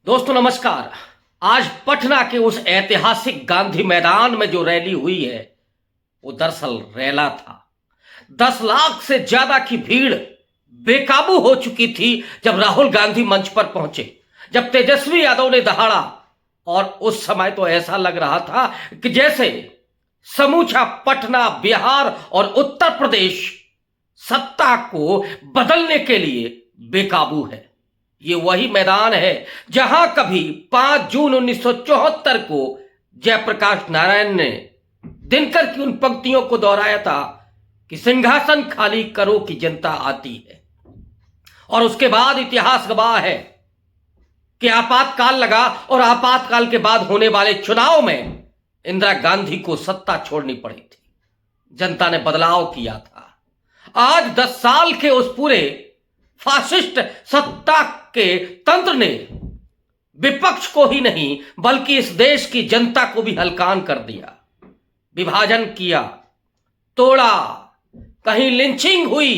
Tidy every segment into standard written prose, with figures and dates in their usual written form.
दोस्तों नमस्कार। आज पटना के उस ऐतिहासिक गांधी मैदान में जो रैली हुई है वो दरअसल रैला था। 10 लाख से ज्यादा की भीड़ बेकाबू हो चुकी थी जब राहुल गांधी मंच पर पहुंचे, जब तेजस्वी यादव ने दहाड़ा। और उस समय तो ऐसा लग रहा था कि जैसे समूचा पटना, बिहार और उत्तर प्रदेश सत्ता को बदलने के लिए बेकाबू है। ये वही मैदान है जहां कभी 5 जून 1974 को जयप्रकाश नारायण ने दिनकर की उन पंक्तियों को दोहराया था कि सिंहासन खाली करो कि जनता आती है। और उसके बाद इतिहास गवाह है कि आपातकाल लगा और आपातकाल के बाद होने वाले चुनाव में इंदिरा गांधी को सत्ता छोड़नी पड़ी थी। जनता ने बदलाव किया था। आज 10 साल के उस पूरे फासिस्ट सत्ता के तंत्र ने विपक्ष को ही नहीं बल्कि इस देश की जनता को भी हलकान कर दिया। विभाजन किया, तोड़ा, कहीं लिंचिंग हुई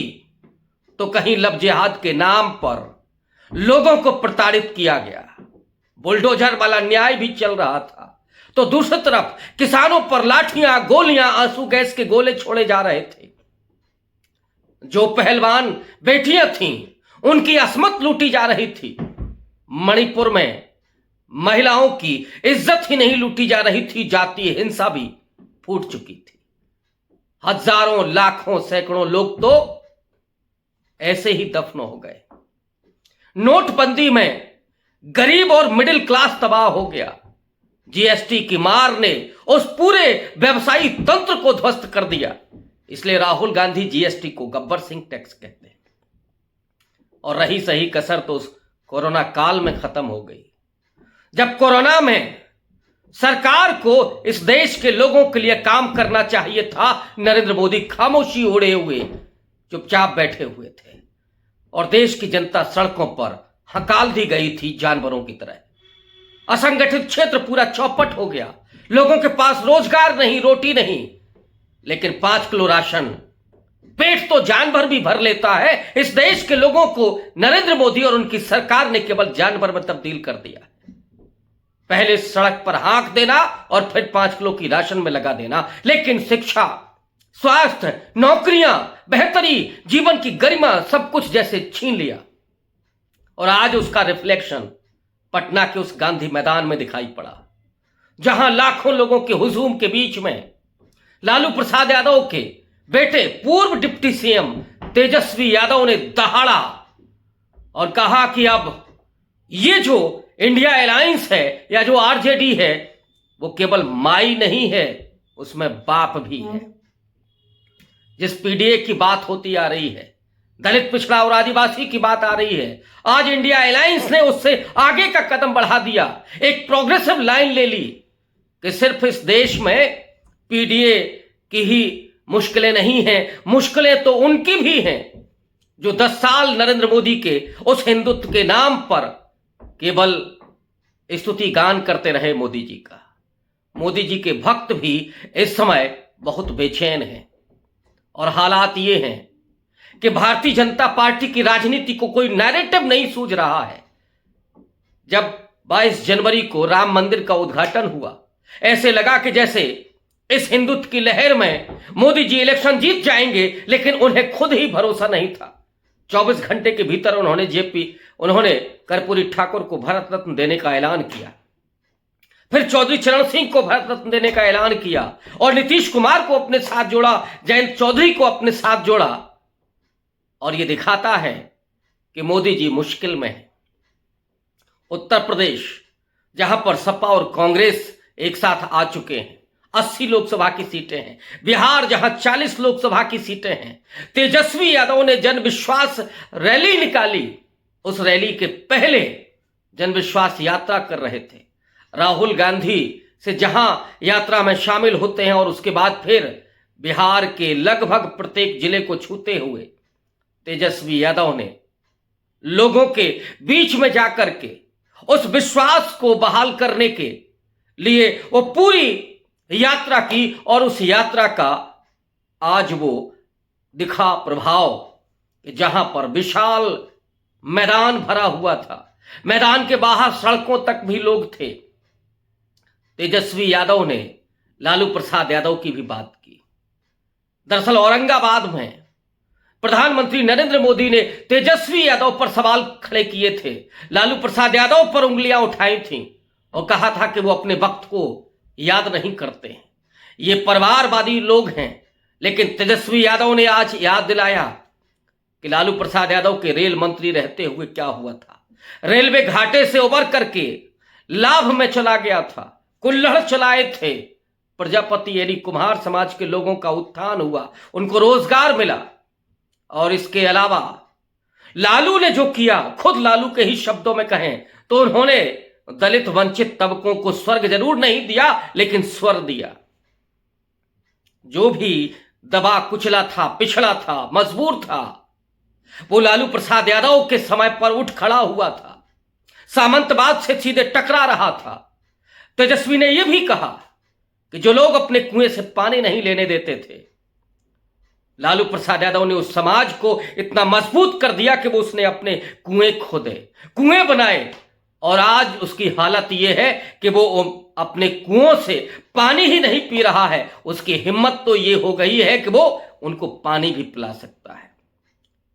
तो कहीं लव जिहाद के नाम पर लोगों को प्रताड़ित किया गया। बुलडोजर वाला न्याय भी चल रहा था तो दूसरी तरफ किसानों पर लाठियां, गोलियां, आंसू गैस के गोले छोड़े जा रहे थे। जो पहलवान बेटियां थीं उनकी असमत लूटी जा रही थी। मणिपुर में महिलाओं की इज्जत ही नहीं लूटी जा रही थी, जातीय हिंसा भी फूट चुकी थी। हजारों, लाखों, सैकड़ों लोग तो ऐसे ही दफन हो गए। नोटबंदी में गरीब और मिडिल क्लास तबाह हो गया। जीएसटी की मार ने उस पूरे व्यवसायी तंत्र को ध्वस्त कर दिया। इसलिए राहुल गांधी जीएसटी को गब्बर सिंह टैक्स कहते हैं। और रही सही कसर तो उस कोरोना काल में खत्म हो गई, जब कोरोना में सरकार को इस देश के लोगों के लिए काम करना चाहिए था। नरेंद्र मोदी खामोशी ओढ़े हुए चुपचाप बैठे हुए थे और देश की जनता सड़कों पर हकाल दी गई थी जानवरों की तरह। असंगठित क्षेत्र पूरा चौपट हो गया। लोगों के पास रोजगार नहीं, रोटी नहीं, लेकिन 5 किलो राशन पेट तो जानवर भी भर लेता है। इस देश के लोगों को नरेंद्र मोदी और उनकी सरकार ने केवल जानवर में तब्दील कर दिया। पहले सड़क पर हाँक देना और फिर 5 किलो की राशन में लगा देना, लेकिन शिक्षा, स्वास्थ्य, नौकरियां, बेहतरी, जीवन की गरिमा सब कुछ जैसे छीन लिया। और आज उसका रिफ्लेक्शन पटना के उस गांधी मैदान में दिखाई पड़ा, जहां लाखों लोगों के हुजूम के बीच में लालू प्रसाद यादव के बेटे पूर्व डिप्टी सीएम तेजस्वी यादव ने दहाड़ा और कहा कि अब ये जो इंडिया अलायंस है या जो आरजेडी है वो केवल माई नहीं है, उसमें बाप भी है। जिस पीडीए की बात होती आ रही है, दलित, पिछड़ा और आदिवासी की बात आ रही है, आज इंडिया अलायंस ने उससे आगे का कदम बढ़ा दिया। एक प्रोग्रेसिव लाइन ले ली कि सिर्फ इस देश में पीडीए की ही मुश्किलें नहीं हैं, मुश्किलें तो उनकी भी हैं जो 10 साल नरेंद्र मोदी के उस हिंदुत्व के नाम पर केवल स्तुति गान करते रहे मोदी जी का। मोदी जी के भक्त भी इस समय बहुत बेचैन हैं और हालात ये हैं कि भारतीय जनता पार्टी की राजनीति को कोई नैरेटिव नहीं सूझ रहा है। जब 22 जनवरी को राम मंदिर का उद्घाटन हुआ, ऐसे लगा कि जैसे इस हिंदुत्व की लहर में मोदी जी इलेक्शन जीत जाएंगे, लेकिन उन्हें खुद ही भरोसा नहीं था। 24 घंटे के भीतर उन्होंने कर्पूरी ठाकुर को भारत रत्न देने का ऐलान किया, फिर चौधरी चरण सिंह को भारत रत्न देने का ऐलान किया और नीतीश कुमार को अपने साथ जोड़ा, जयंत चौधरी को अपने साथ जोड़ा। और यह दिखाता है कि मोदी जी मुश्किल में है। उत्तर प्रदेश, जहां पर सपा और कांग्रेस एक साथ आ चुके हैं, 80 लोकसभा की सीटें हैं। बिहार, जहां 40 लोकसभा की सीटें हैं। तेजस्वी यादव ने जन विश्वास रैली निकाली। उस रैली के पहले जन विश्वास यात्रा कर रहे थे। राहुल गांधी से जहां यात्रा में शामिल होते हैं और उसके बाद फिर बिहार के लगभग प्रत्येक जिले को छूते हुए तेजस्वी यादव ने लोगों के बीच में जाकर के उस विश्वास को बहाल करने के लिए वो पूरी यात्रा की। और उस यात्रा का आज वो दिखा प्रभाव, जहां पर विशाल मैदान भरा हुआ था, मैदान के बाहर सड़कों तक भी लोग थे। तेजस्वी यादव ने लालू प्रसाद यादव की भी बात की। दरअसल औरंगाबाद में प्रधानमंत्री नरेंद्र मोदी ने तेजस्वी यादव पर सवाल खड़े किए थे, लालू प्रसाद यादव पर उंगलियां उठाई थीं और कहा था कि वो अपने वक्त को याद नहीं करते हैं, ये परिवारवादी लोग हैं। लेकिन तेजस्वी यादव ने आज याद दिलाया कि लालू प्रसाद यादव के रेल मंत्री रहते हुए क्या हुआ था। रेलवे घाटे से उबर करके लाभ में चला गया था, कुल्हड़ चलाए थे, प्रजापति यानी कुम्हार समाज के लोगों का उत्थान हुआ, उनको रोजगार मिला। और इसके अलावा लालू ने जो किया, खुद लालू के ही शब्दों में कहें तो उन्होंने दलित वंचित तबकों को स्वर्ग जरूर नहीं दिया, लेकिन स्वर दिया। जो भी दबा कुचला था, पिछड़ा था, मजबूर था, वो लालू प्रसाद यादव के समय पर उठ खड़ा हुआ था, सामंतवाद से सीधे टकरा रहा था। तेजस्वी ने यह भी कहा कि जो लोग अपने कुएं से पानी नहीं लेने देते थे, लालू प्रसाद यादव ने उस समाज को इतना मजबूत कर दिया कि वो उसने अपने कुएं खोदे, कुएं बनाए, और आज उसकी हालत यह है कि वो अपने कुओं से पानी ही नहीं पी रहा है, उसकी हिम्मत तो ये हो गई है कि वो उनको पानी भी पिला सकता है।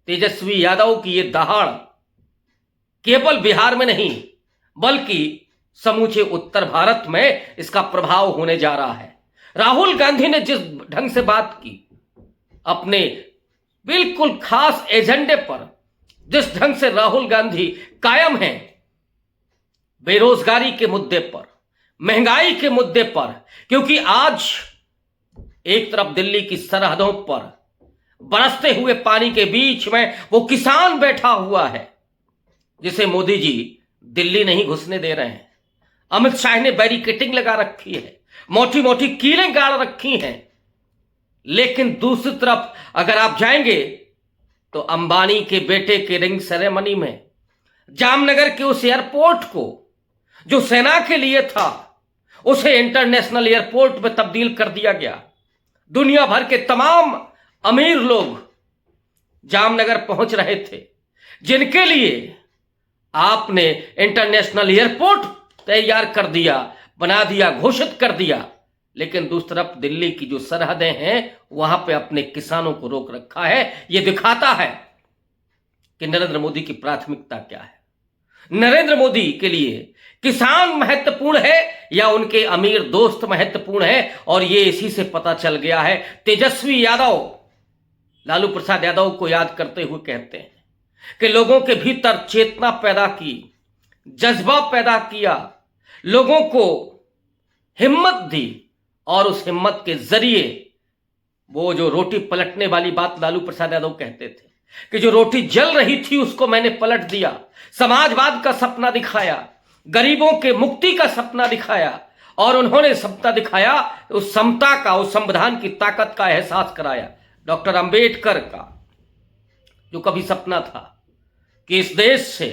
तेजस्वी यादव की ये दहाड़ केवल बिहार में नहीं बल्कि समूचे उत्तर भारत में इसका प्रभाव होने जा रहा है। राहुल गांधी ने जिस ढंग से बात की, अपने बिल्कुल खास एजेंडे पर जिस ढंग से राहुल गांधी कायम हैं, बेरोजगारी के मुद्दे पर, महंगाई के मुद्दे पर, क्योंकि आज एक तरफ दिल्ली की सरहदों पर बरसते हुए पानी के बीच में वो किसान बैठा हुआ है जिसे मोदी जी दिल्ली नहीं घुसने दे रहे हैं। अमित शाह ने बैरिकेटिंग लगा रखी है, मोटी मोटी कीलें गाड़ रखी हैं। लेकिन दूसरी तरफ अगर आप जाएंगे तो अंबानी के बेटे के रिंग सेरेमनी में जामनगर के उस एयरपोर्ट को जो सेना के लिए था, उसे इंटरनेशनल एयरपोर्ट में तब्दील कर दिया गया। दुनिया भर के तमाम अमीर लोग जामनगर पहुंच रहे थे, जिनके लिए आपने इंटरनेशनल एयरपोर्ट तैयार कर दिया, बना दिया, घोषित कर दिया। लेकिन दूसरी तरफ दिल्ली की जो सरहदें हैं वहां पे अपने किसानों को रोक रखा है। यह दिखाता है कि नरेंद्र मोदी की प्राथमिकता क्या है। नरेंद्र मोदी के लिए किसान महत्वपूर्ण है या उनके अमीर दोस्त महत्वपूर्ण है, और ये इसी से पता चल गया है। तेजस्वी यादव लालू प्रसाद यादव को याद करते हुए कहते हैं कि लोगों के भीतर चेतना पैदा की, जज्बा पैदा किया, लोगों को हिम्मत दी, और उस हिम्मत के जरिए वो जो रोटी पलटने वाली बात लालू प्रसाद यादव कहते थे कि जो रोटी जल रही थी उसको मैंने पलट दिया, समाजवाद का सपना दिखाया, गरीबों के मुक्ति का सपना दिखाया, और उन्होंने सपना दिखाया उस समता का, उस संविधान की ताकत का एहसास कराया। डॉक्टर अंबेडकर का जो कभी सपना था कि इस देश से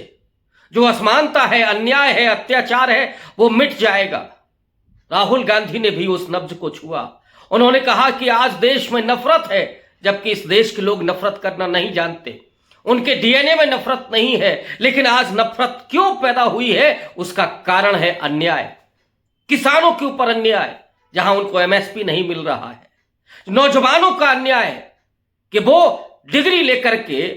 जो असमानता है, अन्याय है, अत्याचार है, वो मिट जाएगा, राहुल गांधी ने भी उस नब्ज को छुआ। उन्होंने कहा कि आज देश में नफरत है, जबकि इस देश के लोग नफरत करना नहीं जानते, उनके डीएनए में नफरत नहीं है। लेकिन आज नफरत क्यों पैदा हुई है, उसका कारण है अन्याय, किसानों के ऊपर अन्याय जहां उनको एमएसपी नहीं मिल रहा है, नौजवानों का अन्याय कि वो डिग्री लेकर के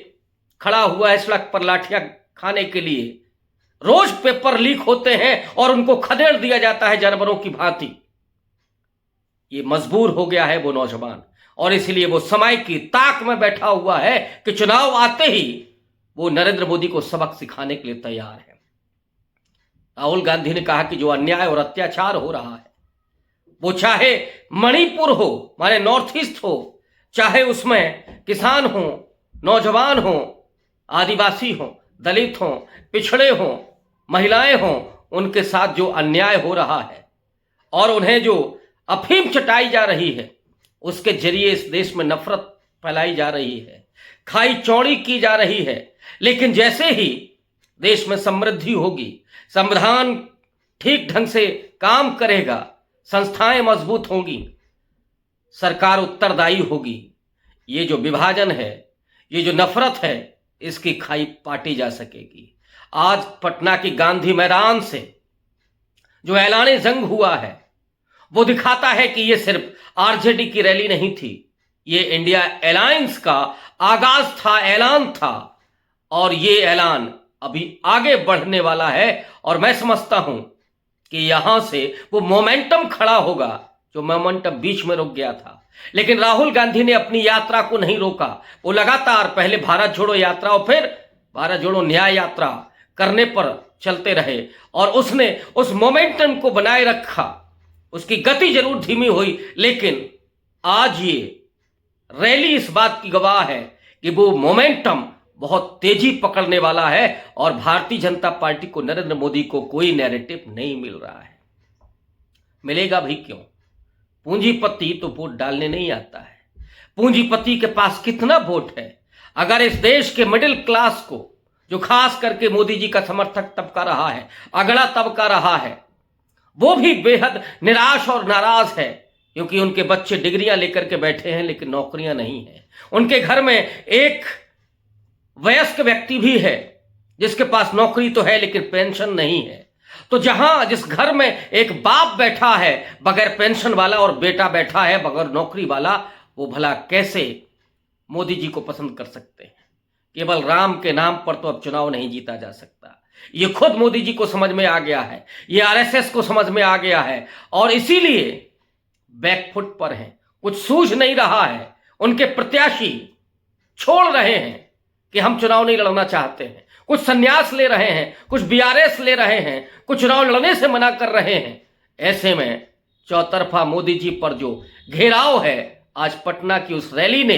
खड़ा हुआ है सड़क पर लाठियां खाने के लिए, रोज पेपर लीक होते हैं और उनको खदेड़ दिया जाता है जानवरों की भांति। ये मजबूर हो गया है वो नौजवान, और इसलिए वो समय की ताक में बैठा हुआ है कि चुनाव आते ही वो नरेंद्र मोदी को सबक सिखाने के लिए तैयार है। राहुल गांधी ने कहा कि जो अन्याय और अत्याचार हो रहा है, वो चाहे मणिपुर हो, माने नॉर्थ ईस्ट हो, चाहे उसमें किसान हो, नौजवान हो, आदिवासी हो, दलित हो, पिछड़े हो, महिलाएं हो, उनके साथ जो अन्याय हो रहा है और उन्हें जो अफीम चटाई जा रही है, उसके जरिए इस देश में नफरत फैलाई जा रही है, खाई चौड़ी की जा रही है। लेकिन जैसे ही देश में समृद्धि होगी, संविधान ठीक ढंग से काम करेगा, संस्थाएं मजबूत होंगी, सरकार उत्तरदायी होगी, ये जो विभाजन है, ये जो नफरत है, इसकी खाई पाटी जा सकेगी। आज पटना की गांधी मैदान से जो ऐलान जंग हुआ है वो दिखाता है कि ये सिर्फ आरजेडी की रैली नहीं थी, ये इंडिया अलायंस का आगाज था, ऐलान था। और ये ऐलान अभी आगे बढ़ने वाला है और मैं समझता हूं कि यहां से वो मोमेंटम खड़ा होगा जो मोमेंटम बीच में रुक गया था। लेकिन राहुल गांधी ने अपनी यात्रा को नहीं रोका, वो लगातार पहले भारत जोड़ो यात्रा और फिर भारत जोड़ो न्याय यात्रा करने पर चलते रहे और उसने उस मोमेंटम को बनाए रखा। उसकी गति जरूर धीमी हुई, लेकिन आज ये रैली इस बात की गवाह है कि वो मोमेंटम बहुत तेजी पकड़ने वाला है और भारतीय जनता पार्टी को, नरेंद्र मोदी को कोई नैरेटिव नहीं मिल रहा है। मिलेगा भी क्यों? पूंजीपति तो वोट डालने नहीं आता है। पूंजीपति के पास कितना वोट है? अगर इस देश के मिडिल क्लास को, जो खास करके मोदी जी का समर्थक तबका रहा है, अगला तबका रहा है, वो भी बेहद निराश और नाराज है क्योंकि उनके बच्चे डिग्रियां लेकर के बैठे हैं लेकिन नौकरियां नहीं हैं। उनके घर में एक वयस्क व्यक्ति भी है जिसके पास नौकरी तो है लेकिन पेंशन नहीं है। तो जिस घर में एक बाप बैठा है बगैर पेंशन वाला और बेटा बैठा है बगैर नौकरी वाला, वो भला कैसे मोदी जी को पसंद कर सकते हैं? केवल राम के नाम पर तो अब चुनाव नहीं जीता जा सकता। ये खुद मोदी जी को समझ में आ गया है, ये आरएसएस को समझ में आ गया है और इसीलिए बैकफुट पर हैं। कुछ सूझ नहीं रहा है। उनके प्रत्याशी छोड़ रहे हैं कि हम चुनाव नहीं लड़ना चाहते हैं, कुछ संन्यास ले रहे हैं, कुछ बीआरएस ले रहे हैं, कुछ चुनाव लड़ने से मना कर रहे हैं। ऐसे में चौतरफा मोदी जी पर जो घेराव है, आज पटना की उस रैली ने,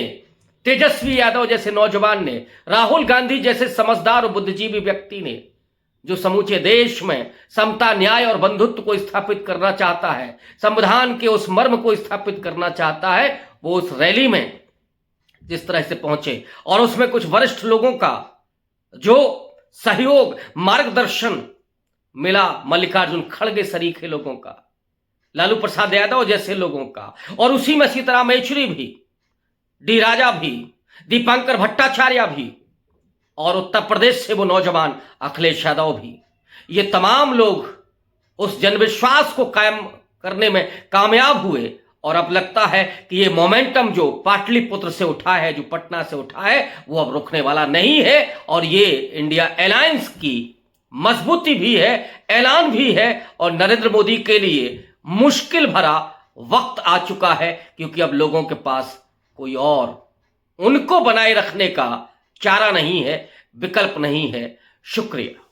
तेजस्वी यादव जैसे नौजवान ने, राहुल गांधी जैसे समझदार और बुद्धिजीवी व्यक्ति ने, जो समूचे देश में समता, न्याय और बंधुत्व को स्थापित करना चाहता है, संविधान के उस मर्म को स्थापित करना चाहता है, वो उस रैली में जिस तरह से पहुंचे और उसमें कुछ वरिष्ठ लोगों का जो सहयोग, मार्गदर्शन मिला, मल्लिकार्जुन खड़गे सरीखे लोगों का, लालू प्रसाद यादव जैसे लोगों का, और उसी में सीताराम येचुरी भी, डी राजा भी, दीपांकर भट्टाचार्य भी, और उत्तर प्रदेश से वो नौजवान अखिलेश यादव भी, ये तमाम लोग उस जनविश्वास को कायम करने में कामयाब हुए। और अब लगता है कि ये मोमेंटम जो पाटलिपुत्र से उठा है, जो पटना से उठा है, वो अब रुकने वाला नहीं है और ये इंडिया अलायंस की मजबूती भी है, ऐलान भी है और नरेंद्र मोदी के लिए मुश्किल भरा वक्त आ चुका है क्योंकि अब लोगों के पास कोई और उनको बनाए रखने का चारा नहीं है, विकल्प नहीं है। शुक्रिया।